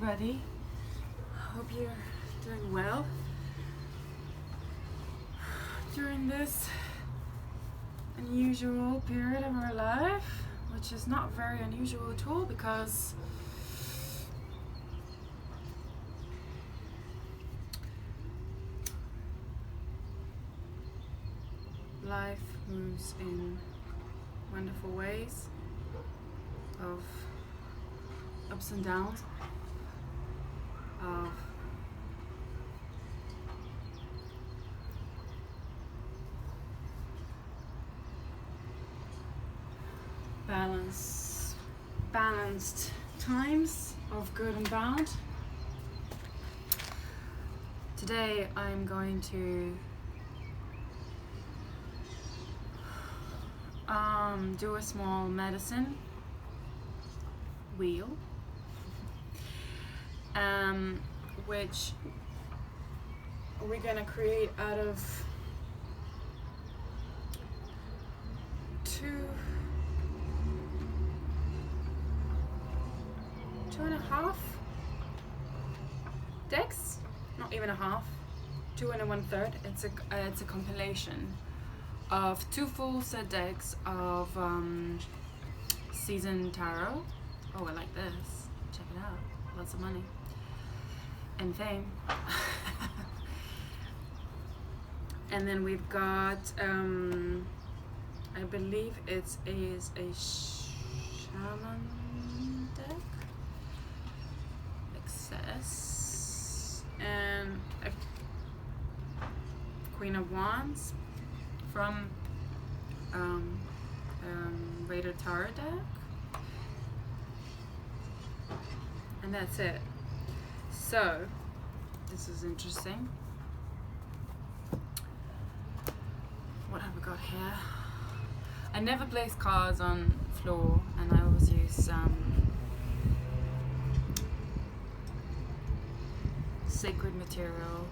everybody. Hope you're doing well during this unusual period of our life, which is not very unusual at all because life moves in wonderful ways of ups and downs, of balanced times of good and bad. Today I'm going to do a small medicine wheel, which we're gonna create out of two and a half decks, not even a half, 2 and 1/3. It's a compilation of 2 full set decks of seasoned tarot. Oh, I like this. Check it out. Lots of money and fame. And then we've got I believe it is a shaman deck, excess, and a Queen of Wands from Raider Tarot deck, and that's it. So this is interesting. What have we got here? I never place cards on floor, and I always use sacred material.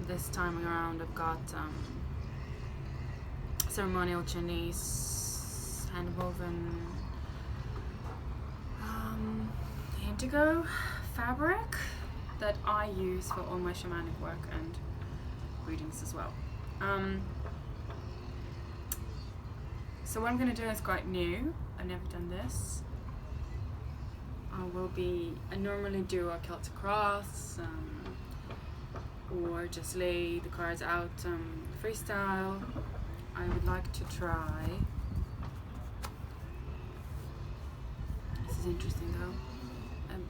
This time around I've got ceremonial Chinese hand-woven indigo fabric that I use for all my shamanic work and readings as well. So what I'm going to do is quite new. I've never done this. I normally do a Celtic cross, or just lay the cards out freestyle. I would like to try. This is interesting though.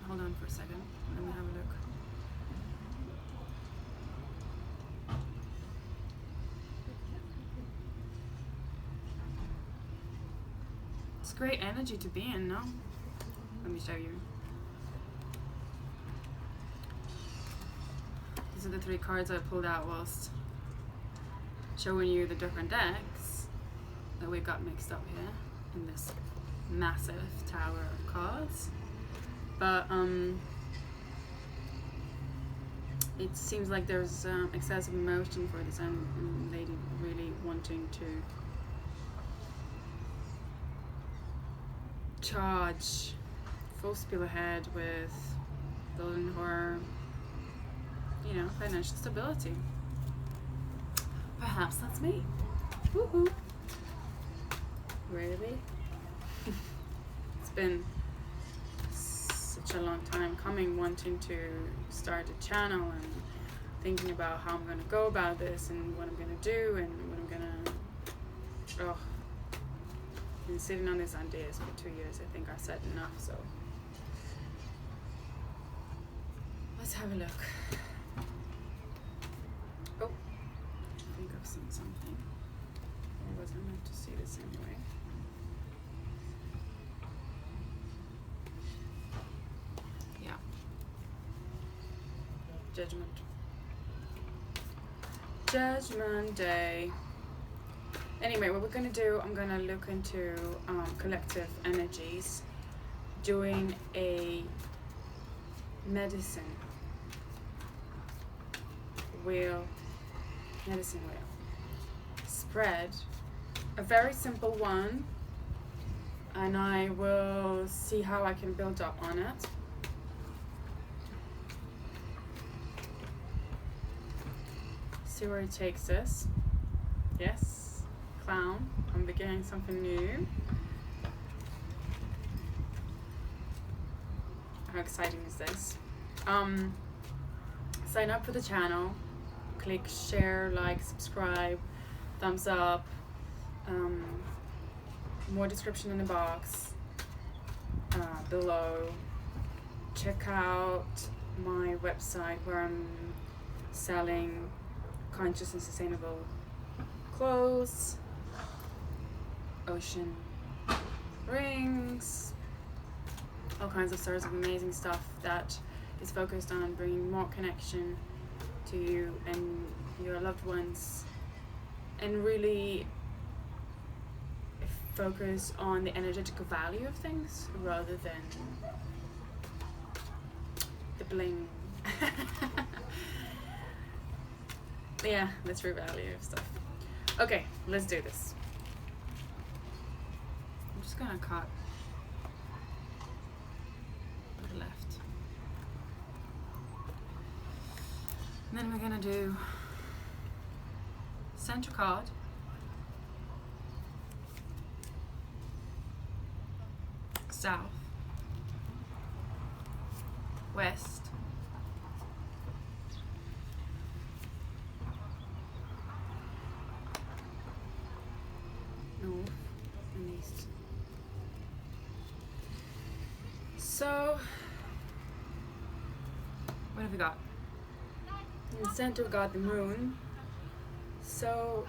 Hold on for a second. Let me have a look. It's great energy to be in, no? Let me show you. These are the 3 cards I pulled out whilst showing you the different decks that we got mixed up here in this massive tower of cards. But it seems like there's excessive emotion for this lady really wanting to charge full speed ahead with building her, financial stability. Perhaps that's me. Woohoo! Really? It's been such a long time coming, wanting to start a channel and thinking about how I'm going to go about this and what I'm going to do and what I'm going to... I've been sitting on these ideas for 2 years. I think I said enough, so let's have a look. Oh, I think I've seen something. Or was I meant to see this anyway? Yeah. Judgment Day. Anyway, what we're going to do, I'm going to look into collective energies, doing a medicine wheel spread, a very simple one, and I will see how I can build up on it. see where it takes us. Yes, clown, I'm beginning something new. How exciting is this? Sign up for the channel, click share, like, subscribe, thumbs up, more description in the box below. Check out my website where I'm selling conscious and sustainable clothes, ocean rings, all kinds of sorts of amazing stuff that is focused on bringing more connection to you and your loved ones, and really focus on the energetic value of things rather than the bling. Yeah, the true value of stuff. Okay, let's do this. I'm just gonna cut to the left. And then we're gonna do center card, south, west, north, and east. So, what have we got? In the center we got the moon. So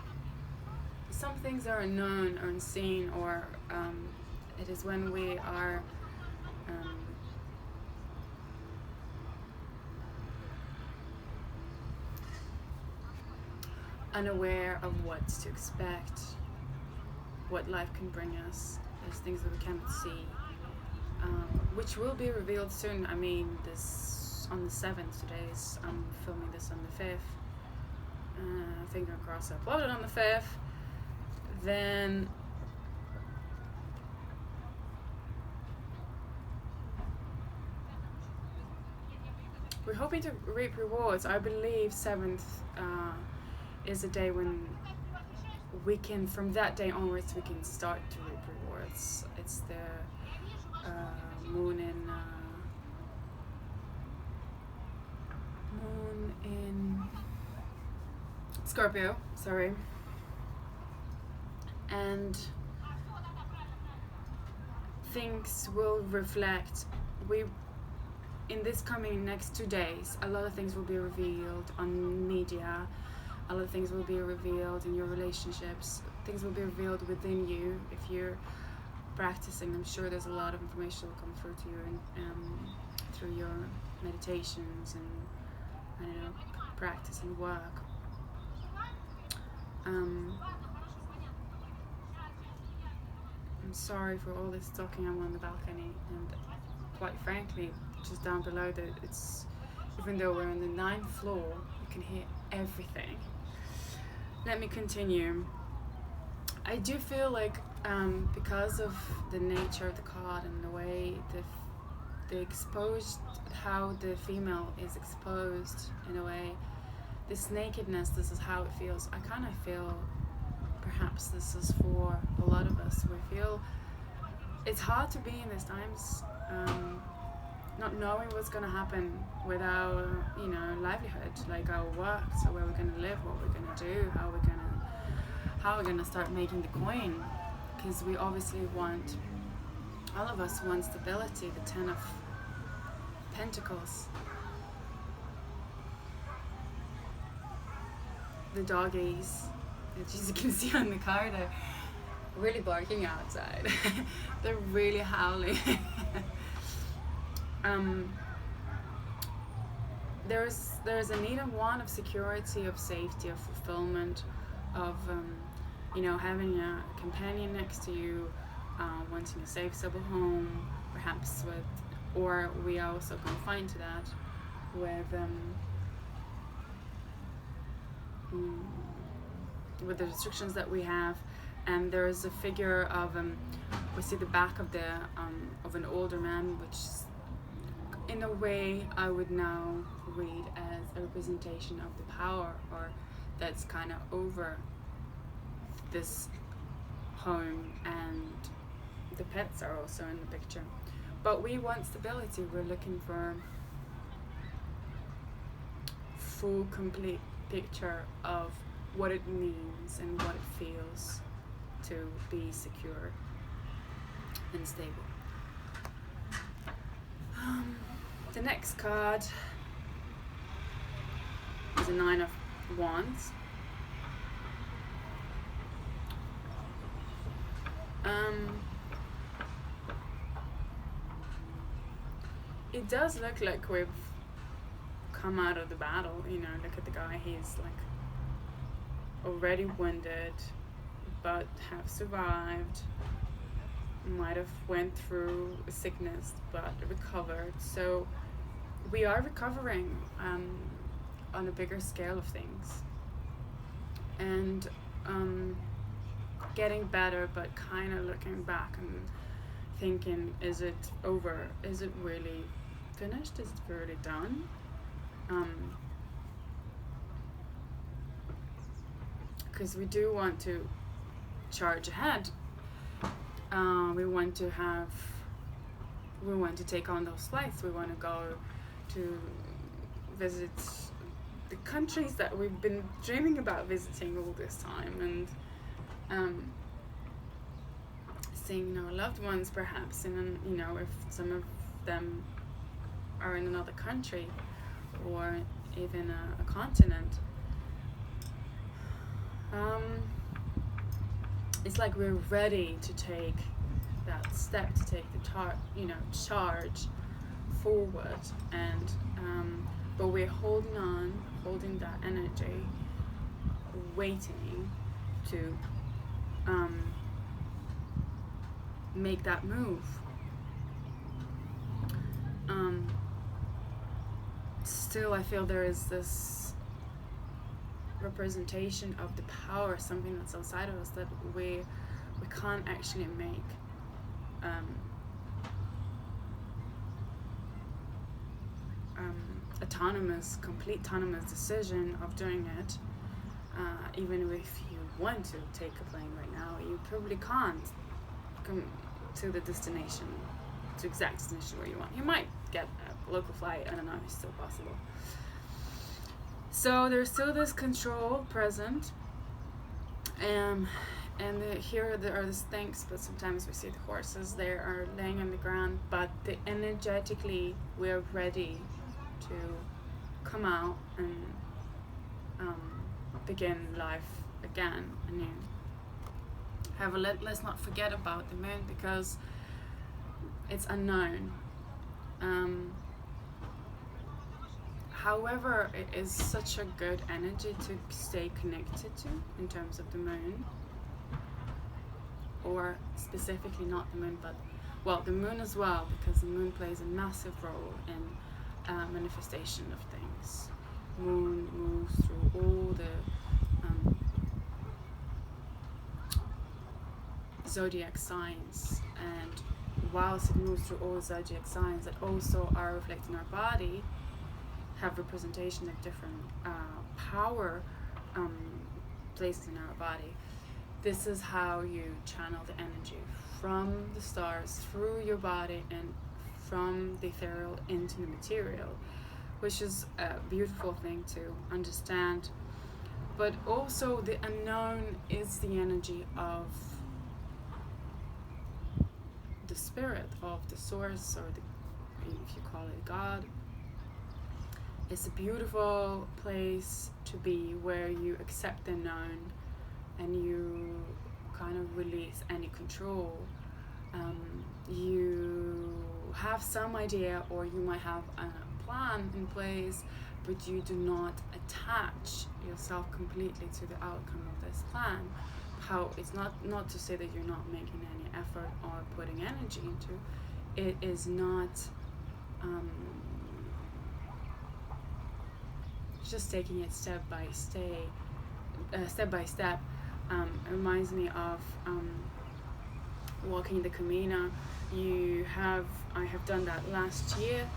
some things are unknown or unseen, or it is when we are unaware of what to expect, what life can bring us. There's things that we cannot see, which will be revealed soon. I mean, this on the 7th. I'm filming this on the 5th. Finger crossed, uploaded on the 5th. Then we're hoping to reap rewards. I believe 7th is a day when we can, from that day onwards, we can start to reap rewards. It's the moon in Scorpio, sorry. And things will reflect. In this coming next 2 days, a lot of things will be revealed on media, a lot of things will be revealed in your relationships, things will be revealed within you if you're practicing. I'm sure there's a lot of information that will come through to you and through your meditations and, I don't know, practice and work. I'm sorry for all this talking. I'm on the balcony, and quite frankly, just down below that, it's, even though we're on the 9th floor, you can hear everything. Let me continue. I do feel like because of the nature of the card and the way the exposed, how the female is exposed in a way, this nakedness, this is how it feels. I kind of feel perhaps this is for a lot of us. We feel it's hard to be in these times, not knowing what's going to happen with our, livelihood, like our work. So where we're going to live, what we're going to do, how we're going to start making the coin, because we obviously want, all of us want stability. The 10 of Pentacles, the doggies, as you can see on the card, are really barking outside. They're really howling. There's a need and want of security, of safety, of fulfillment, of having a companion next to you, wanting a safe, stable home, perhaps or we are also confined to that with the restrictions that we have. And there is a figure of we see the back of an older man, which in a way I would now read as a representation of the power or that's kind of over this home, and the pets are also in the picture. But we want stability. We're looking for full, complete picture of what it means and what it feels to be secure and stable. The next card is a 9 of Wands. It does look like we've come out of the battle. You know, look at the guy. He's like already wounded, but have survived. Might have went through a sickness, but recovered. So we are recovering on a bigger scale of things, and getting better, but kind of looking back and thinking, is it over? Is it really finished? Is it really done? Because we do want to charge ahead. We want to take on those flights. We want to go to visit the countries that we've been dreaming about visiting all this time, and seeing our loved ones perhaps, and you know, if some of them are in another country or even a continent. It's like we're ready to take that step, to take the charge forward, and but we're holding that energy, waiting to make that move. Still, I feel there is this representation of the power, something that's outside of us that we can't actually make complete autonomous decision of doing it. Even if you want to take a plane right now, you probably can't come to the destination, to exact destination where you want. You might get a local flight, I don't know, it's still possible. So there's still this control present, and here there are the snakes, but sometimes we see the horses. They are laying on the ground, but energetically we're ready to come out and begin life again anew. However, let's not forget about the moon, because it's unknown. However, it is such a good energy to stay connected to in terms of the moon, or specifically not the moon, but well, the moon as well, because the moon plays a massive role in manifestation of things. Moon moves through all the zodiac signs, and whilst it moves through all the zodiac signs that also are reflecting our body, have representation of different power places in our body. This is how you channel the energy from the stars through your body and from the ethereal into the material, which is a beautiful thing to understand. But also the unknown is the energy of the spirit, of the source, or if you call it God. It's a beautiful place to be, where you accept the known and you kind of release any control. You have some idea, or you might have a plan in place, but you do not attach yourself completely to the outcome of this plan. How it's not to say that you're not making any effort or putting energy into it. Is not just taking it step by step. It reminds me of walking the Camino. I have done that last year,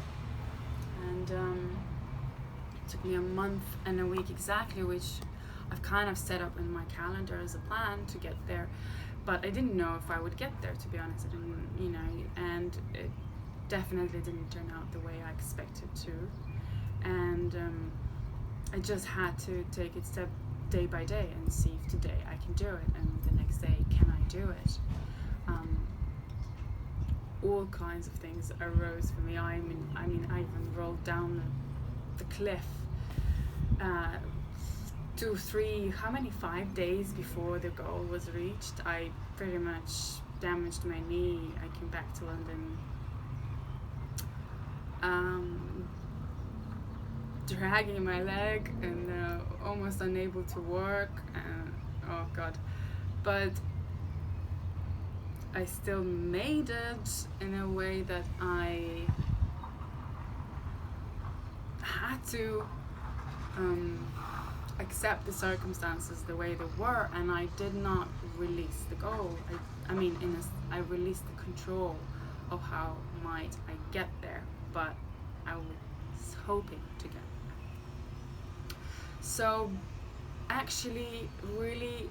and it took me a month and a week exactly, which I've kind of set up in my calendar as a plan to get there, but I didn't know if I would get there, to be honest. I didn't, you know, and it definitely didn't turn out the way I expected to. And I just had to take it step day by day and see if today I can do it, and the next day, can I do it? All kinds of things arose for me. I mean, I even rolled down the cliff 2, 3, 5 days before the goal was reached. I pretty much damaged my knee. I came back to London dragging my leg and almost unable to work. Oh God. But I still made it in a way that I had to accept the circumstances the way they were, and I did not release the goal. I released the control of how might I get there, but I was hoping to get there. So actually really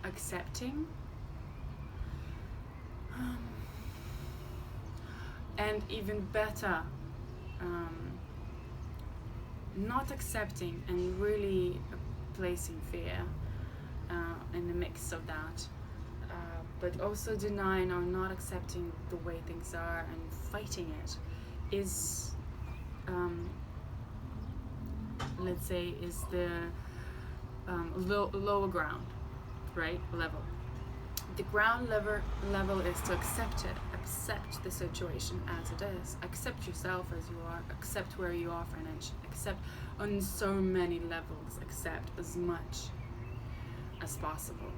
accepting and even better, not accepting and really placing fear in the mix of that, but also denying or not accepting the way things are and fighting it is, let's say, is the lower ground, right, level. The ground level is to accept it, accept the situation as it is, accept yourself as you are, accept where you are financially, accept on so many levels, accept as much as possible.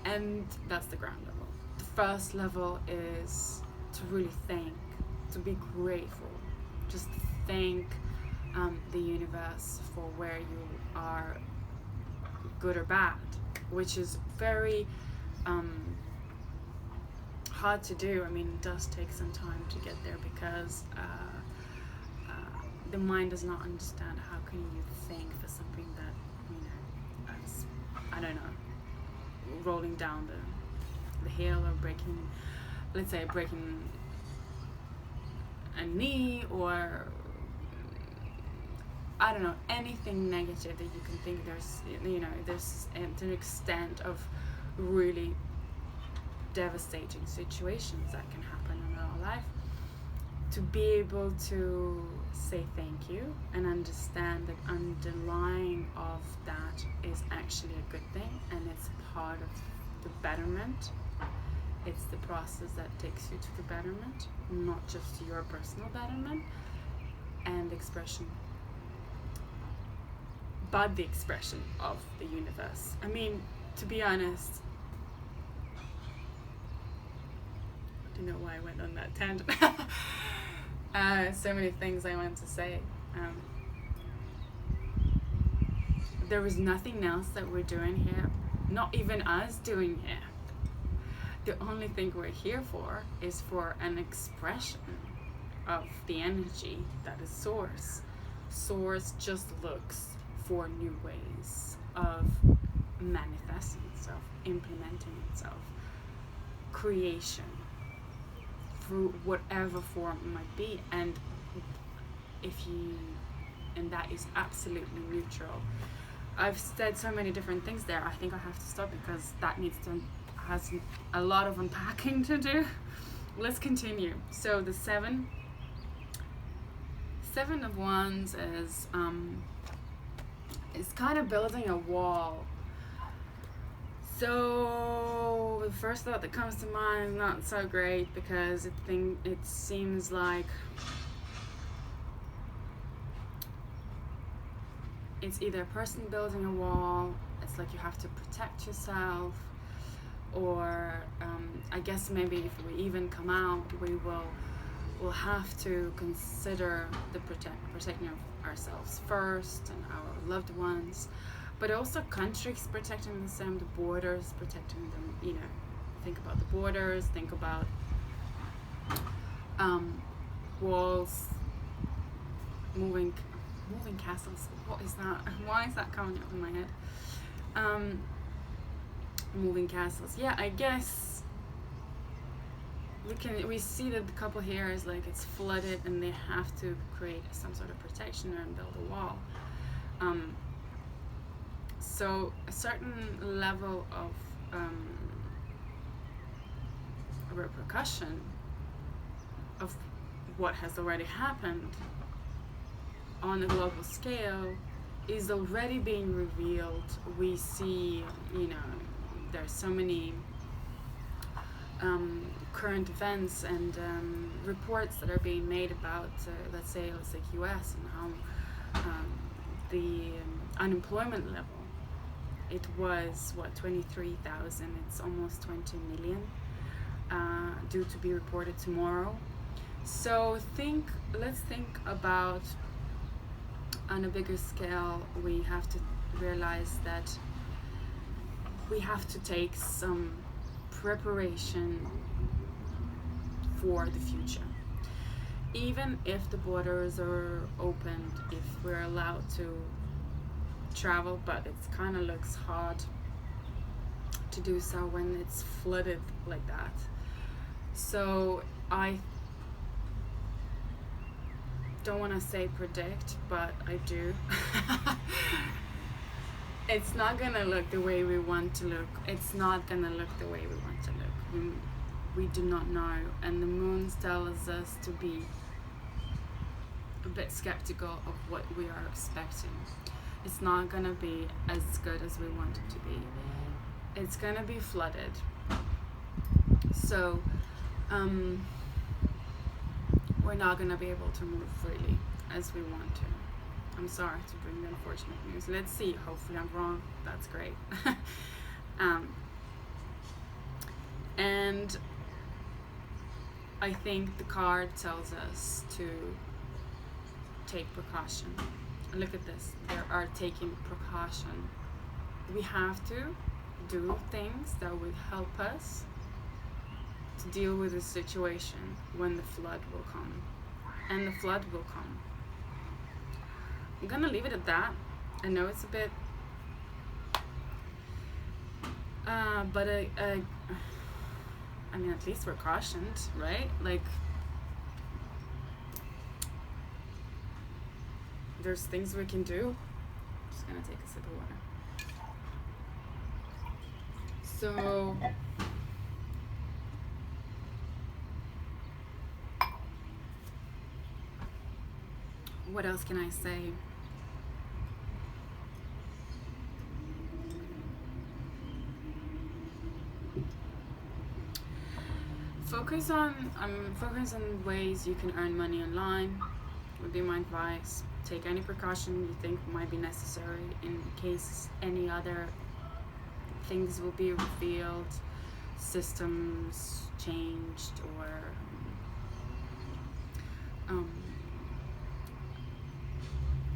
And that's the ground level. The first level is to really thank, to be grateful, just thank the universe for where you are, good or bad, which is very hard to do. I mean, it does take some time to get there because the mind does not understand how can you thank for something that, you know, as, I don't know, rolling down the hill or breaking, let's say breaking a knee, or I don't know, anything negative that you can think. There's, you know, there's to an extent of really devastating situations that can happen in our life. To be able to say thank you and understand that underlying of that is actually a good thing, and it's part of the betterment. It's the process that takes you to the betterment, not just your personal betterment and expression, but the expression of the universe. I mean, to be honest, I don't know why I went on that tangent. So many things I want to say. There is nothing else that we're doing here, not even us doing here. The only thing we're here for is for an expression of the energy that is Source. Source just looks for new ways of manifesting itself, implementing itself, creation, through whatever form it might be. And that is absolutely neutral. I've said so many different things there. I think I have to stop because that has a lot of unpacking to do. Let's continue. So the seven of Wands is kind of building a wall. So the first thought that comes to mind is not so great, because it seems like it's either a person building a wall, it's like you have to protect yourself, or I guess maybe if we even come out, we'll have to consider the protecting of ourselves first and our loved ones, but also countries protecting them, the borders protecting them. You know, think about the borders, think about walls, moving moving castles. What is that? Why is that coming up in my head? Moving castles. Yeah, I guess we see that the couple here is like it's flooded and they have to create some sort of protection and build a wall. So a certain level of repercussion of what has already happened on a global scale is already being revealed. We see, there's so many current events and reports that are being made about, let's say US, and how the unemployment level, it was 23,000, it's almost 20 million, due to be reported tomorrow. So let's think about, on a bigger scale, we have to realize that we have to take some preparation for the future. Even if the borders are opened, if we're allowed to travel, but it kind of looks hard to do so when it's flooded like that. So I don't want to say predict, but I do. It's not gonna look the way we want to look. It's not gonna look the way we want to look. We do not know, and the moons tells us to be a bit skeptical of what we are expecting. It's not gonna be as good as we want it to be. It's gonna be flooded. So we're not gonna be able to move freely as we want to. I'm sorry to bring the unfortunate news. Let's see. Hopefully I'm wrong. That's great. And I think the card tells us to take precaution. Look at this. They are taking precaution. We have to do things that would help us to deal with the situation when the flood will come. And the flood will come. I'm gonna leave it at that. I know it's a bit but I mean, at least we're cautioned, right? Like, there's things we can do. I'm just gonna take a sip of water. So what else can I say? Focus on ways you can earn money online, would be my advice. Take any precaution you think might be necessary in case any other things will be revealed, systems changed, or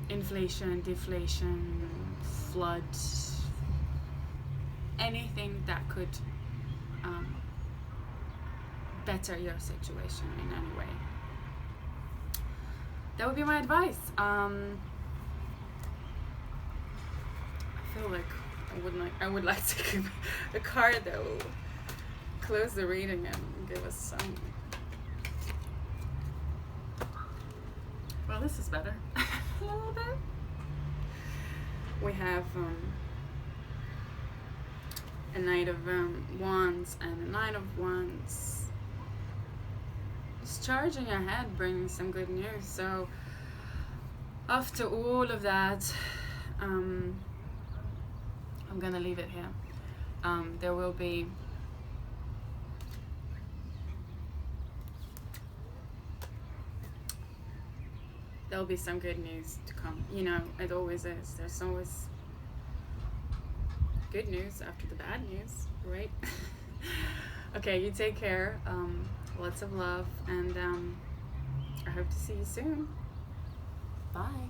inflation, deflation, flood, anything that could better your situation in any way. That would be my advice. I feel like I would like to give a card that will close the reading and give us some. Well, this is better. A little bit. We have a Knight of Wands and a Knight of Wands. Just charging ahead, bringing some good news. So after all of that, I'm gonna leave it here. There'll be some good news to come. It always is. There's always good news after the bad news, right? Okay, you take care. Lots of love, and I hope to see you soon. Bye.